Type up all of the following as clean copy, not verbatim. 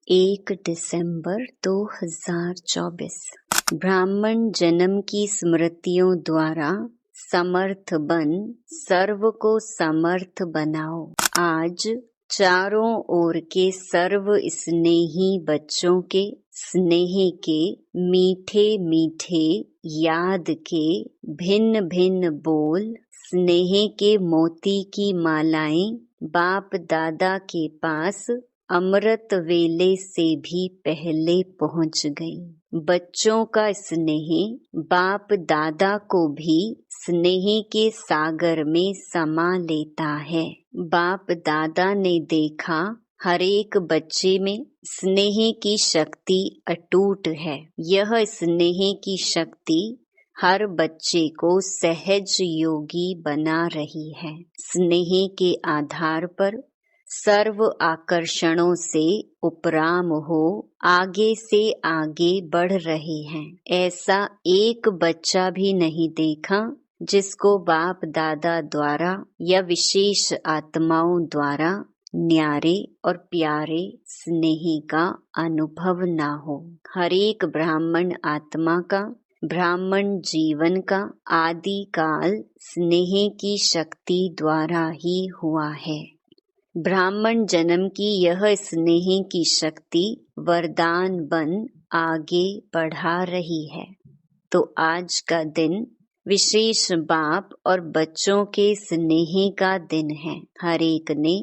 1 दिसंबर 2024। ब्राह्मण जन्म की स्मृतियों द्वारा समर्थ बन सर्व को समर्थ बनाओ। आज चारों ओर के सर्व स्नेही बच्चों के स्नेह के मीठे मीठे याद के भिन्न भिन्न बोल, स्नेह के मोती की मालाएं बाप दादा के पास अमृत वेले से भी पहले पहुंच गई। बच्चों का स्नेह बाप दादा को भी स्नेह के सागर में समा लेता है। बाप दादा ने देखा हर एक बच्चे में स्नेह की शक्ति अटूट है। यह स्नेह की शक्ति हर बच्चे को सहज योगी बना रही है। स्नेह के आधार पर सर्व आकर्षणों से उपराम हो आगे से आगे बढ़ रहे हैं। ऐसा एक बच्चा भी नहीं देखा जिसको बाप दादा द्वारा या विशेष आत्माओं द्वारा न्यारे और प्यारे स्नेह का अनुभव ना हो। हर एक ब्राह्मण आत्मा का, ब्राह्मण जीवन का आदि काल स्नेह की शक्ति द्वारा ही हुआ है। ब्राह्मण जन्म की यह स्नेह की शक्ति वरदान बन आगे बढ़ा रही है। तो आज का दिन विशेष बाप और बच्चों के स्नेह का दिन है। हर एक ने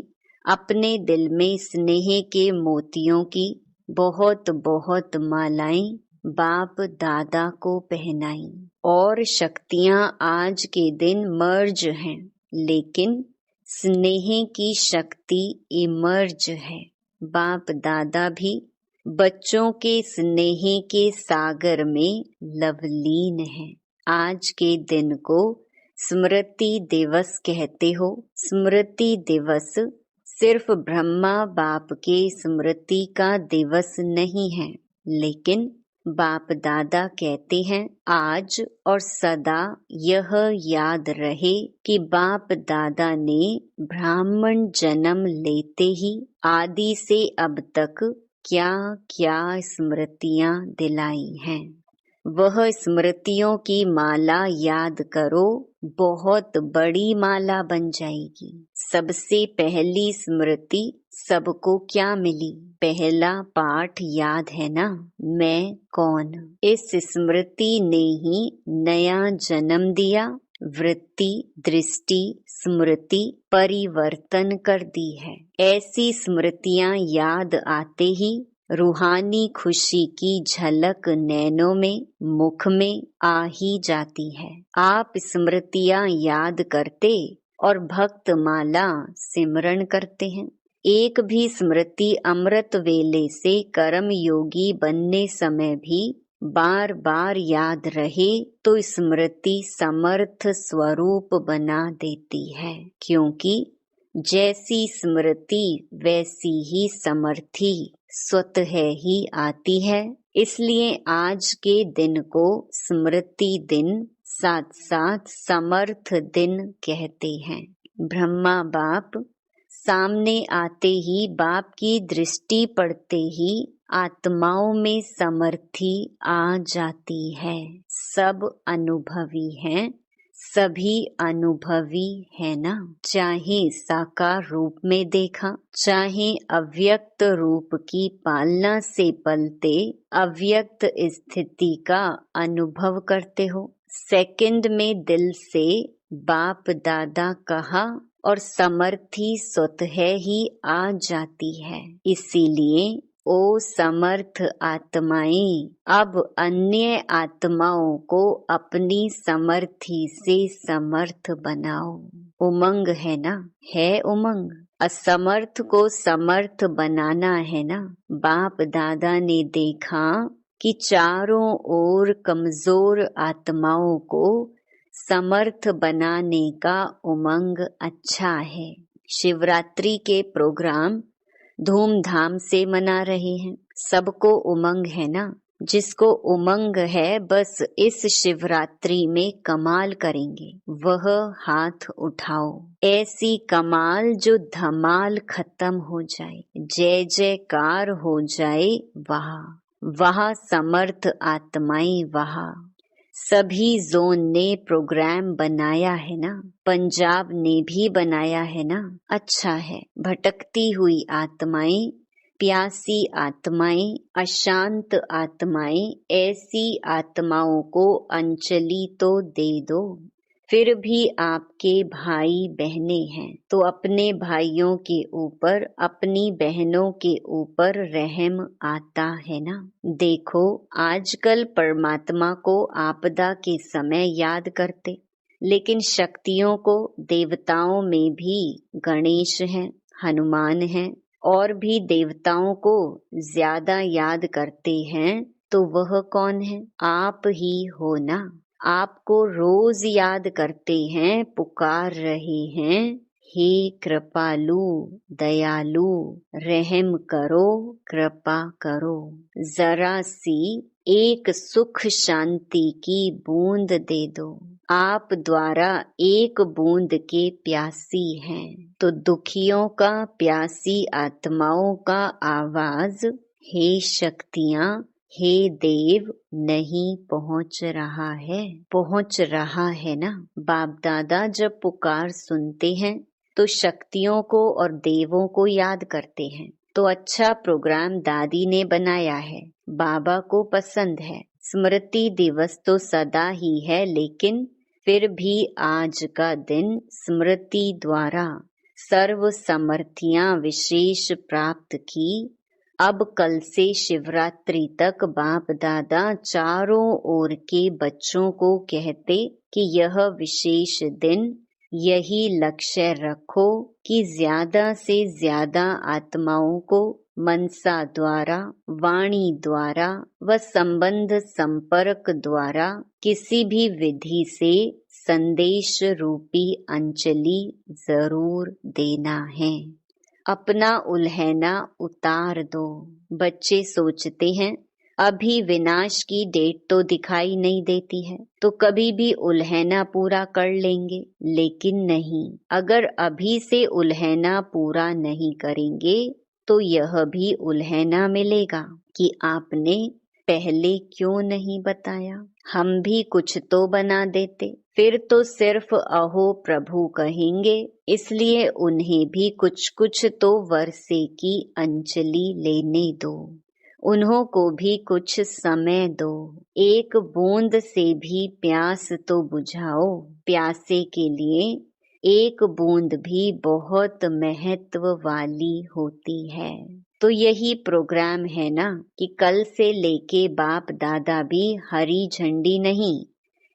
अपने दिल में स्नेह के मोतियों की बहुत बहुत मालाएं बाप दादा को पहनाई और शक्तियां आज के दिन मर्ज हैं, लेकिन स्नेह की शक्ति इमर्ज है। बाप दादा भी बच्चों के स्नेह के सागर में लवलीन है। आज के दिन को स्मृति दिवस कहते हो। स्मृति दिवस सिर्फ ब्रह्मा बाप के स्मृति का दिवस नहीं है, लेकिन बाप दादा कहते हैं आज और सदा यह याद रहे कि बाप दादा ने ब्राह्मण जन्म लेते ही आदि से अब तक क्या क्या स्मृतियां दिलाई हैं। वह स्मृतियों की माला याद करो, बहुत बड़ी माला बन जाएगी। सबसे पहली स्मृति सबको क्या मिली? पहला पाठ याद है ना, मैं कौन? इस स्मृति ने ही नया जन्म दिया, वृत्ति, दृष्टि, स्मृति परिवर्तन कर दी है। ऐसी स्मृतियां याद आते ही रूहानी खुशी की झलक नैनों में, मुख में आ ही जाती है। आप स्मृतियां याद करते और भक्त माला सिमरण करते हैं। एक भी स्मृति अमृत वेले से कर्म योगी बनने समय भी बार बार याद रहे तो स्मृति समर्थ स्वरूप बना देती है, क्योंकि जैसी स्मृति वैसी ही समर्थी स्वतः ही आती है। इसलिए आज के दिन को स्मृति दिन साथ साथ समर्थ दिन कहते हैं। ब्रह्मा बाप सामने आते ही, बाप की दृष्टि पड़ते ही आत्माओं में समर्थी आ जाती है। सब अनुभवी हैं, सभी अनुभवी है ना। चाहे साकार रूप में देखा, चाहे अव्यक्त रूप की पालना से पलते अव्यक्त स्थिति का अनुभव करते हो। सेकंड में दिल से बाप दादा कहा और समर्थी स्वतः ही आ जाती है। इसीलिए ओ समर्थ आत्माएं, अब अन्य आत्माओं को अपनी समर्थी से समर्थ बनाओ। उमंग है ना, है उमंग। असमर्थ को समर्थ बनाना है ना। बाप दादा ने देखा कि चारों ओर कमजोर आत्माओं को समर्थ बनाने का उमंग अच्छा है। शिवरात्रि के प्रोग्राम धूमधाम से मना रहे हैं। सबको उमंग है ना, जिसको उमंग है बस इस शिवरात्रि में कमाल करेंगे, वह हाथ उठाओ। ऐसी कमाल जो धमाल खत्म हो जाए, जय जयकार हो जाए वहाँ समर्थ आत्माएं वहाँ। सभी जोन ने प्रोग्राम बनाया है ना, पंजाब ने भी बनाया है ना। अच्छा है, भटकती हुई आत्माएं, प्यासी आत्माएं, अशांत आत्माएं, ऐसी आत्माओं को अंजलि तो दे दो। फिर भी आपके भाई बहने हैं तो अपने भाइयों के ऊपर, अपनी बहनों के ऊपर रहम आता है ना। देखो आजकल परमात्मा को आपदा के समय याद करते, लेकिन शक्तियों को, देवताओं में भी गणेश हैं, हनुमान हैं और भी देवताओं को ज्यादा याद करते हैं, तो वह कौन है? आप ही हो ना। आपको रोज याद करते हैं, पुकार रहे हैं, हे कृपालु दयालु रहम करो, कृपा करो, जरा सी एक सुख शांति की बूंद दे दो। आप द्वारा एक बूंद के प्यासी हैं, तो दुखियों का, प्यासी आत्माओं का आवाज, हे शक्तियां, हे देव, नहीं पहुंच रहा है? पहुंच रहा है ना। बाप दादा जब पुकार सुनते हैं तो शक्तियों को और देवों को याद करते हैं। तो अच्छा प्रोग्राम दादी ने बनाया है, बाबा को पसंद है। स्मृति दिवस तो सदा ही है, लेकिन फिर भी आज का दिन स्मृति द्वारा सर्व समर्थियां विशेष प्राप्त की। अब कल से शिवरात्रि तक बाप दादा चारों ओर के बच्चों को कहते कि यह विशेष दिन, यही लक्ष्य रखो कि ज्यादा से ज्यादा आत्माओं को मनसा द्वारा, वाणी द्वारा व संबंध संपर्क द्वारा किसी भी विधि से संदेश रूपी अंजलि जरूर देना है। अपना उल्हैना उतार दो। बच्चे सोचते हैं अभी विनाश की डेट तो दिखाई नहीं देती है, तो कभी भी उल्हैना पूरा कर लेंगे। लेकिन नहीं, अगर अभी से उल्हैना पूरा नहीं करेंगे तो यह भी उल्हैना मिलेगा कि आपने पहले क्यों नहीं बताया। हम भी कुछ तो बना देते, फिर तो सिर्फ अहो प्रभु कहेंगे। इसलिए उन्हें भी कुछ कुछ तो वर्षे की अंजलि लेने दो, उन्हों को भी कुछ समय दो। एक बूंद से भी प्यास तो बुझाओ। प्यासे के लिए एक बूंद भी बहुत महत्व वाली होती है। तो यही प्रोग्राम है ना कि कल से लेके बाप दादा भी हरी झंडी नहीं,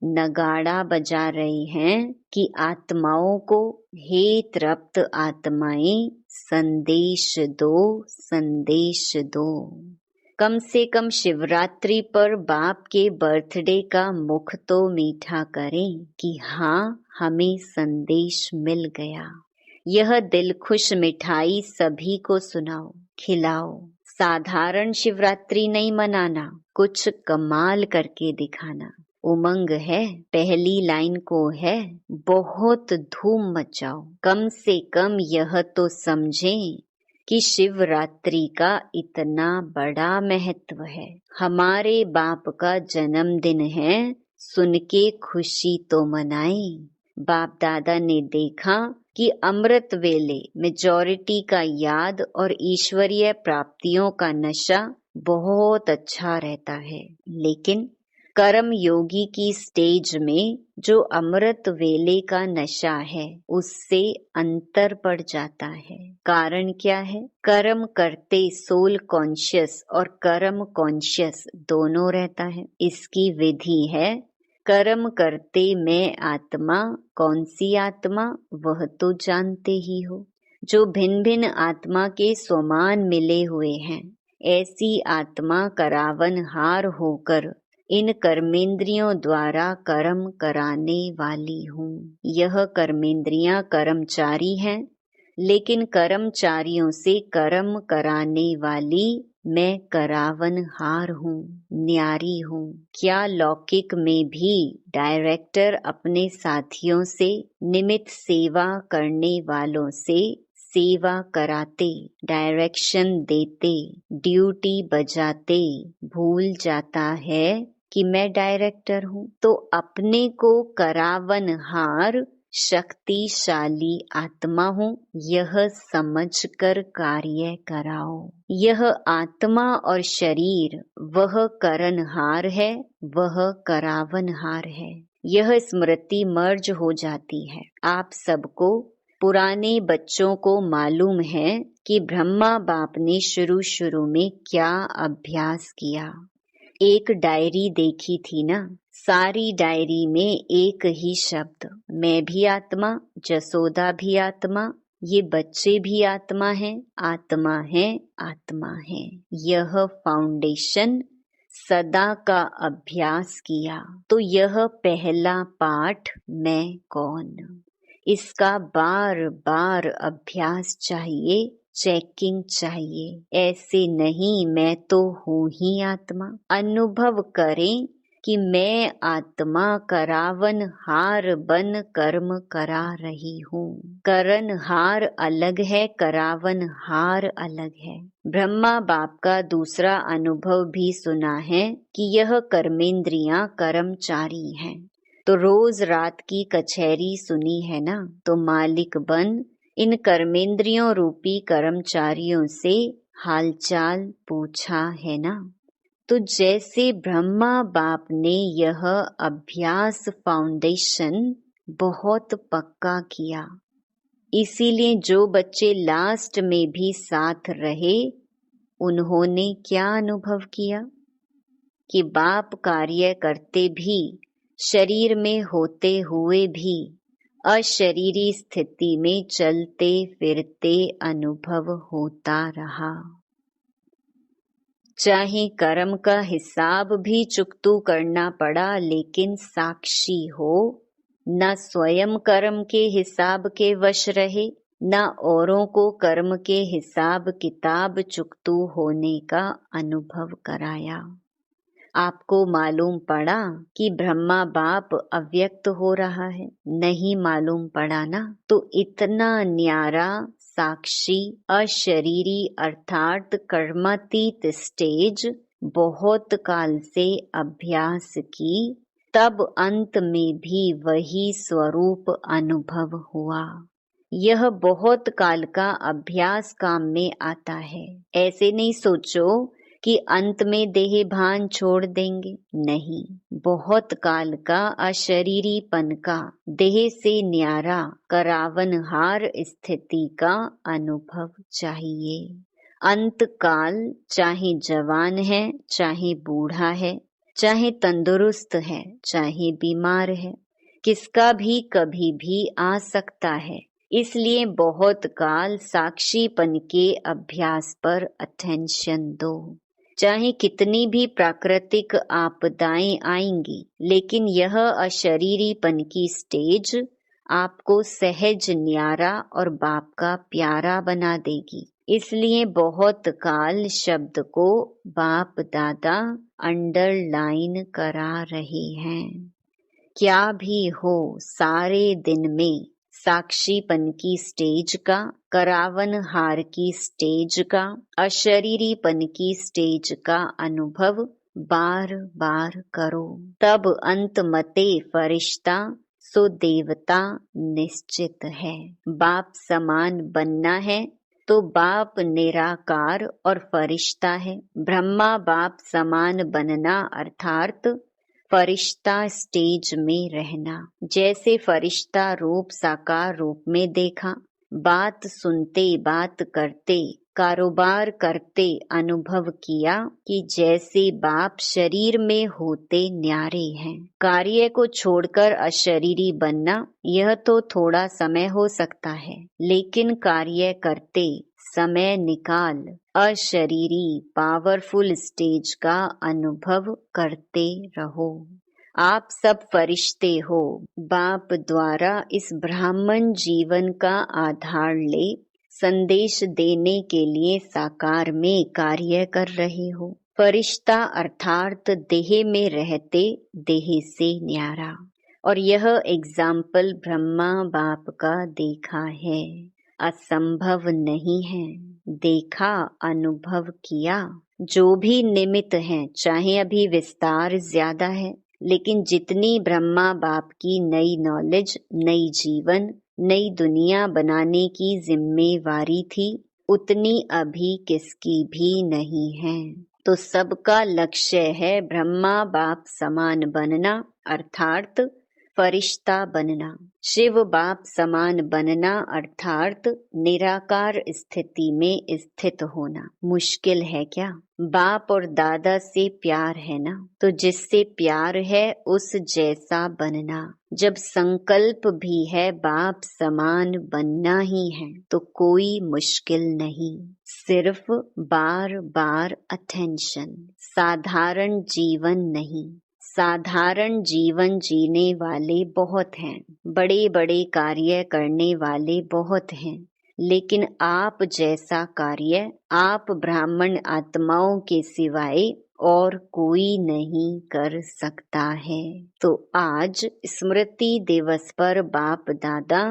नगाड़ा बजा रहे हैं कि आत्माओं को, हे तृप्त आत्माएं, संदेश दो, संदेश दो। कम से कम शिवरात्रि पर बाप के बर्थडे का मुख तो मीठा करें कि हाँ, हमें संदेश मिल गया। यह दिल खुश मिठाई सभी को सुनाओ, खिलाओ। साधारण शिवरात्रि नहीं मनाना, कुछ कमाल करके दिखाना। उमंग है, पहली लाइन को है, बहुत धूम मचाओ। कम से कम यह तो समझें कि शिवरात्रि का इतना बड़ा महत्व है। हमारे बाप का जन्मदिन है, सुन के खुशी तो मनाएं। बाप दादा ने देखा कि अमृत वेले मेजॉरिटी का याद और ईश्वरीय प्राप्तियों का नशा बहुत अच्छा रहता है, लेकिन कर्म योगी की स्टेज में जो अमृत वेले का नशा है उससे अंतर पड़ जाता है। कारण क्या है? कर्म करते सोल कॉन्शियस और कर्म कॉन्शियस दोनों रहता है। इसकी विधि है, कर्म करते मैं आत्मा, कौन सी आत्मा वह तो जानते ही हो, जो भिन्न भिन्न आत्मा के समान मिले हुए हैं। ऐसी आत्मा करावन हार होकर इन कर्मेंद्रियों द्वारा कर्म कराने वाली हूँ। यह कर्मेंद्रियां कर्मचारी हैं, लेकिन कर्मचारियों से कर्म कराने वाली मैं करावनहार हूँ, न्यारी हूँ। क्या लौकिक में भी डायरेक्टर अपने साथियों से, निमित्त सेवा करने वालों से सेवा कराते, डायरेक्शन देते, ड्यूटी बजाते भूल जाता है कि मैं डायरेक्टर हूँ? तो अपने को करावनहार शक्तिशाली आत्मा हूँ, यह समझकर कार्य कराओ। यह आत्मा और शरीर वह करनहार है, वह करावनहार है। यह स्मृति मर्ज हो जाती है। आप सबको, पुराने बच्चों को मालूम है कि ब्रह्मा बाप ने शुरू में क्या अभ्यास किया। एक डायरी देखी थी ना, सारी डायरी में एक ही शब्द, मैं भी आत्मा, जसोदा भी आत्मा, ये बच्चे भी आत्मा है, आत्मा है, आत्मा है। यह फाउंडेशन सदा का अभ्यास किया तो यह पहला पाठ, मैं कौन, इसका बार बार अभ्यास चाहिए, चेकिंग चाहिए। ऐसे नहीं मैं तो हूँ ही आत्मा। अनुभव करें कि मैं आत्मा करावनहार बन कर्म करा रही हूँ। करनहार अलग है, करावनहार अलग है। ब्रह्मा बाप का दूसरा अनुभव भी सुना है कि यह कर्मेंद्रियां कर्मचारी हैं। तो रोज रात की कचहरी सुनी है ना, तो मालिक बन इन कर्मेंद्रियों रूपी कर्मचारियों से हालचाल पूछा है ना। तो जैसे ब्रह्मा बाप ने यह अभ्यास फाउंडेशन बहुत पक्का किया, इसीलिए जो बच्चे लास्ट में भी साथ रहे, उन्होंने क्या अनुभव किया कि बाप कार्य करते भी, शरीर में होते हुए भी अशरीरी स्थिति में चलते फिरते अनुभव होता रहा। चाहे कर्म का हिसाब भी चुकतू करना पड़ा, लेकिन साक्षी हो, न स्वयं कर्म के हिसाब के वश रहे, न औरों को कर्म के हिसाब किताब चुकतू होने का अनुभव कराया। आपको मालूम पड़ा कि ब्रह्मा बाप अव्यक्त हो रहा है? नहीं मालूम पड़ा ना। तो इतना न्यारा साक्षी अशरीरी अर्थात कर्मातीत स्टेज बहुत काल से अभ्यास की, तब अंत में भी वही स्वरूप अनुभव हुआ। यह बहुत काल का अभ्यास काम में आता है। ऐसे नहीं सोचो कि अंत में देह भान छोड़ देंगे, नहीं। बहुत काल का अशरीरीपन का, देह से न्यारा करावनहार स्थिति का अनुभव चाहिए। अंत काल चाहे जवान है, चाहे बूढ़ा है, चाहे तंदुरुस्त है, चाहे बीमार है, किसका भी कभी भी आ सकता है। इसलिए बहुत काल साक्षीपन के अभ्यास पर अटेंशन दो। चाहे कितनी भी प्राकृतिक आपदाएं आएंगी, लेकिन यह अशरीरीपन की स्टेज आपको सहज न्यारा और बाप का प्यारा बना देगी। इसलिए बहुत काल शब्द को बाप दादा अंडरलाइन करा रहे हैं। क्या भी हो, सारे दिन में साक्षीपन की स्टेज का, करावनहार की स्टेज का, अशरीरीपन की स्टेज का अनुभव बार बार करो। तब अंत मते फरिश्ता सो देवता निश्चित है। बाप समान बनना है तो बाप निराकार और फरिश्ता है। ब्रह्मा बाप समान बनना अर्थात फरिश्ता स्टेज में रहना। जैसे फरिश्ता रूप साकार रूप में देखा, बात सुनते, बात करते, कारोबार करते अनुभव किया कि जैसे बाप शरीर में होते न्यारे हैं। कार्य को छोड़कर अशरीरी बनना, यह तो थोड़ा समय हो सकता है, लेकिन कार्य करते समय निकाल अशरीरी पावरफुल स्टेज का अनुभव करते रहो। आप सब फरिश्ते हो। बाप द्वारा इस ब्राह्मण जीवन का आधार ले संदेश देने के लिए साकार में कार्य कर रहे हो। फरिश्ता अर्थात देह में रहते देह से न्यारा। और यह एग्जाम्पल ब्रह्मा बाप का देखा है, असंभव नहीं है। देखा, अनुभव किया। जो भी निमित्त हैं, चाहे अभी विस्तार ज्यादा है, लेकिन जितनी ब्रह्मा बाप की नई नॉलेज, नई जीवन, नई दुनिया बनाने की जिम्मेवारी थी, उतनी अभी किसकी भी नहीं है। तो सबका लक्ष्य है ब्रह्मा बाप समान बनना, अर्थात फरिश्ता बनना। शिव बाप समान बनना अर्थात निराकार स्थिति में स्थित होना। मुश्किल है क्या? बाप और दादा से प्यार है ना, तो जिससे प्यार है उस जैसा बनना। जब संकल्प भी है बाप समान बनना ही है, तो कोई मुश्किल नहीं, सिर्फ बार बार अटेंशन। साधारण जीवन नहीं। साधारण जीवन जीने वाले बहुत हैं, बड़े बड़े कार्य करने वाले बहुत हैं, लेकिन आप जैसा कार्य आप ब्राह्मण आत्माओं के सिवाय और कोई नहीं कर सकता है। तो आज स्मृति दिवस पर बाप दादा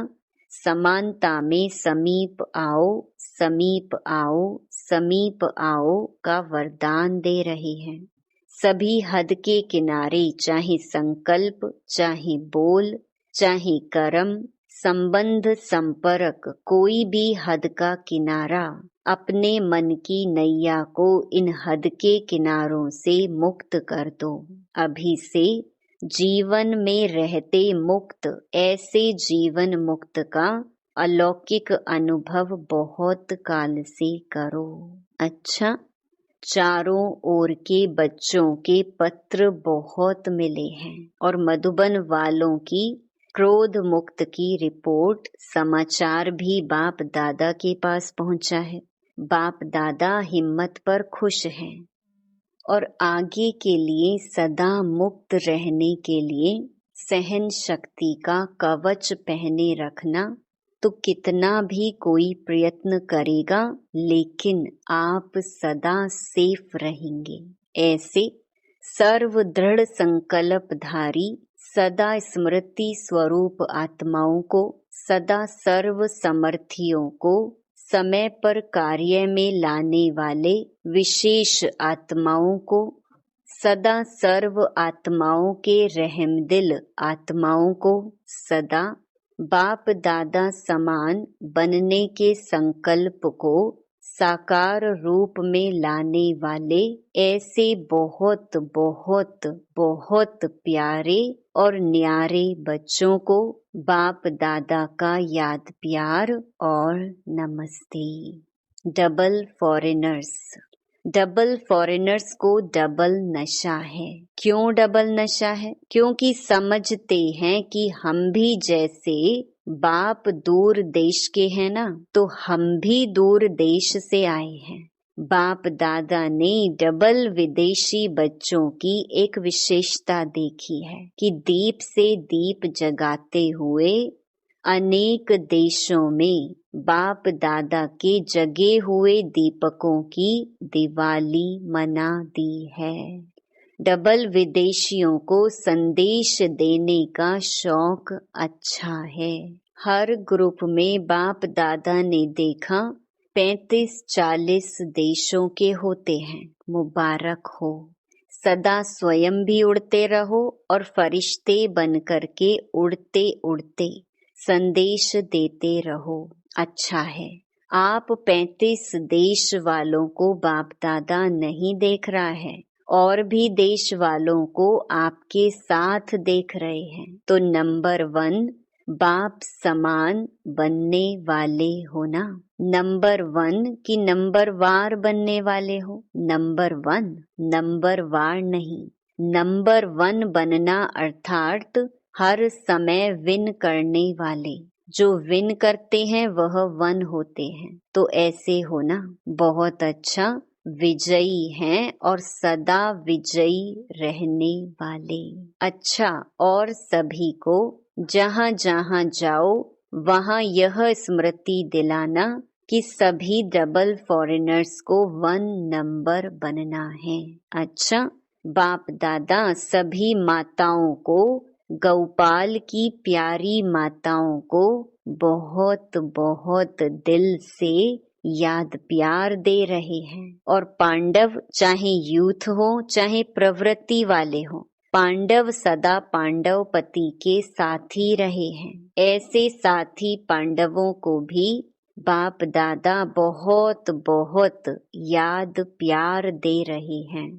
समानता में समीप आओ, समीप आओ, समीप आओ का वरदान दे रहे हैं। सभी हद के किनारे, चाहे संकल्प, चाहे बोल, चाहे कर्म, संबंध, संपर्क, कोई भी हद का किनारा अपने मन की नैया को इन हद के किनारों से मुक्त कर दो। अभी से जीवन में रहते मुक्त, ऐसे जीवन मुक्त का अलौकिक अनुभव बहुत काल से करो। अच्छा, चारों ओर के बच्चों के पत्र बहुत मिले हैं और मधुबन वालों की क्रोध मुक्त की रिपोर्ट, समाचार भी बाप दादा के पास पहुंचा है। बाप दादा हिम्मत पर खुश हैं और आगे के लिए सदा मुक्त रहने के लिए सहन शक्ति का कवच पहने रखना। तो कितना भी कोई प्रयत्न करेगा, लेकिन आप सदा सेफ रहेंगे। ऐसे सर्व दृढ़ संकल्पधारी, सदा स्मृति स्वरूप आत्माओं को, सदा सर्व समर्थियों को, समय पर कार्य में लाने वाले विशेष आत्माओं को, सदा सर्व आत्माओं के रहमदिल आत्माओं को, सदा बाप दादा समान बनने के संकल्प को साकार रूप में लाने वाले ऐसे बहुत बहुत बहुत प्यारे और न्यारे बच्चों को बाप दादा का याद प्यार और नमस्ते। डबल फॉरेनर्स को डबल नशा है। क्यों डबल नशा है? क्योंकि समझते हैं कि हम भी जैसे बाप दूर देश के हैं ना, तो हम भी दूर देश से आए हैं। बाप दादा ने डबल विदेशी बच्चों की एक विशेषता देखी है कि दीप से दीप जगाते हुए अनेक देशों में बाप दादा के जगे हुए दीपकों की दिवाली मना दी है। डबल विदेशियों को संदेश देने का शौक अच्छा है। हर ग्रुप में बाप दादा ने देखा 35-40 देशों के होते हैं। मुबारक हो। सदा स्वयं भी उड़ते रहो और फरिश्ते बन करके उड़ते उड़ते संदेश देते रहो। अच्छा है। आप 35 देश वालों को बाप दादा नहीं देख रहा है, और भी देश वालों को आपके साथ देख रहे हैं। तो नंबर 1 बाप समान बनने वाले हो ना। नंबर 1 कि नंबर वार बनने वाले हो? नंबर 1, नंबर वार नहीं। नंबर 1 बनना अर्थात हर समय विन करने वाले। जो विन करते हैं वह 1 होते हैं। तो ऐसे हो ना। बहुत अच्छा। विजयी हैं और सदा विजयी रहने वाले। अच्छा, और सभी को जहाँ जहाँ जाओ वहाँ यह स्मृति दिलाना कि सभी डबल फॉरेनर्स को 1 नंबर बनना है। अच्छा, बाप दादा सभी माताओं को, गौपाल की प्यारी माताओं को बहुत बहुत दिल से याद प्यार दे रहे हैं। और पांडव चाहे यूथ हो चाहे प्रवृत्ति वाले हो, पांडव सदा पांडव पति के साथी रहे हैं। ऐसे साथी पांडवों को भी बाप दादा बहुत बहुत याद प्यार दे रहे हैं।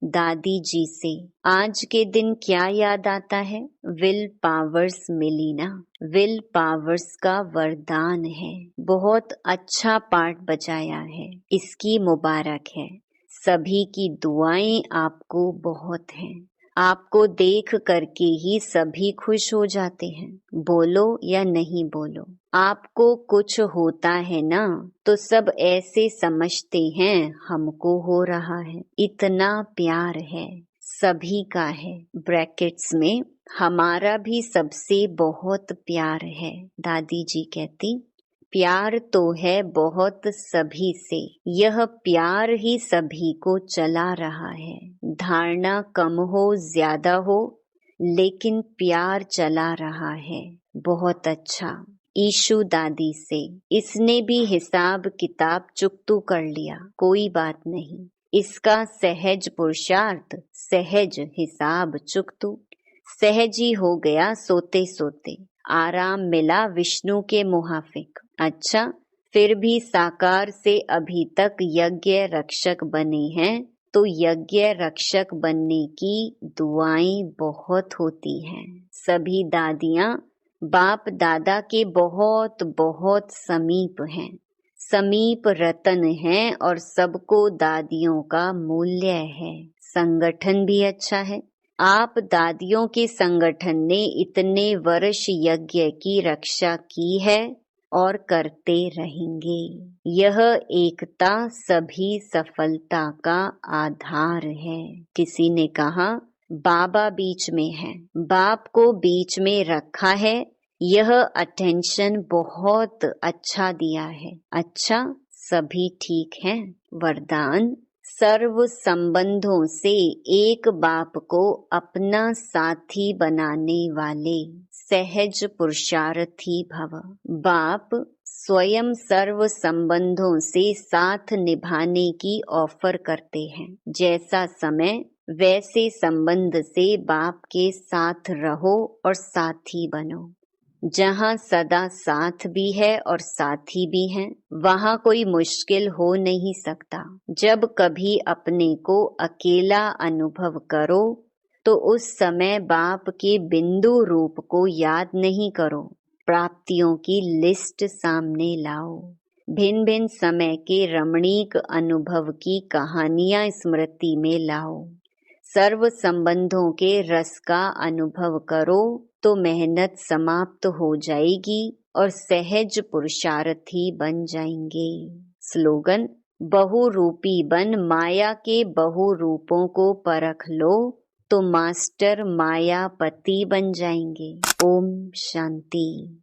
दादी जी से आज के दिन क्या याद आता है? विल पावर्स मिली ना, विल पावर्स का वरदान है। बहुत अच्छा पाठ बजाया है, इसकी मुबारक है। सभी की दुआएं आपको बहुत हैं। आपको देख करके ही सभी खुश हो जाते हैं, बोलो या नहीं बोलो। आपको कुछ होता है ना तो सब ऐसे समझते हैं हमको हो रहा है। इतना प्यार है, सभी का है। ब्रैकेट्स में हमारा भी सबसे बहुत प्यार है। दादी जी कहती, प्यार तो है बहुत सभी से, यह प्यार ही सभी को चला रहा है। धारणा कम हो ज्यादा हो, लेकिन प्यार चला रहा है। बहुत अच्छा। ईशु दादी से, इसने भी हिसाब किताब चुकतू कर लिया, कोई बात नहीं। इसका सहज पुरुषार्थ, सहज हिसाब चुकतू, सहज ही हो गया। सोते सोते आराम मिला विष्णु के मुहाफिक। अच्छा, फिर भी साकार से अभी तक यज्ञ रक्षक बने हैं, तो यज्ञ रक्षक बनने की दुआएं बहुत होती हैं। सभी दादियां बाप दादा के बहुत बहुत समीप हैं, समीप रतन हैं और सबको दादियों का मूल्य है। संगठन भी अच्छा है। आप दादियों के संगठन ने इतने वर्ष यज्ञ की रक्षा की है और करते रहेंगे। यह एकता सभी सफलता का आधार है। किसी ने कहा बाबा बीच में है, बाप को बीच में रखा है। यह अटेंशन बहुत अच्छा दिया है। अच्छा, सभी ठीक हैं। वरदान, सर्व संबंधों से एक बाप को अपना साथी बनाने वाले सहज पुरुषार्थी भव। बाप स्वयं सर्व संबंधों से साथ निभाने की ऑफर करते हैं। जैसा समय वैसे संबंध से बाप के साथ रहो और साथी बनो। जहाँ सदा साथ भी है और साथी भी हैं, वहाँ कोई मुश्किल हो नहीं सकता। जब कभी अपने को अकेला अनुभव करो तो उस समय बाप के बिंदु रूप को याद नहीं करो, प्राप्तियों की लिस्ट सामने लाओ। भिन्न भिन्न समय के रमणीक अनुभव की कहानियां स्मृति में लाओ। सर्व संबंधों के रस का अनुभव करो तो मेहनत समाप्त हो जाएगी और सहज पुरुषार्थी बन जाएंगे। स्लोगन, बहुरूपी बन माया के बहुरूपों को परख लो तो मास्टर मायापति बन जाएंगे। ओम शांति।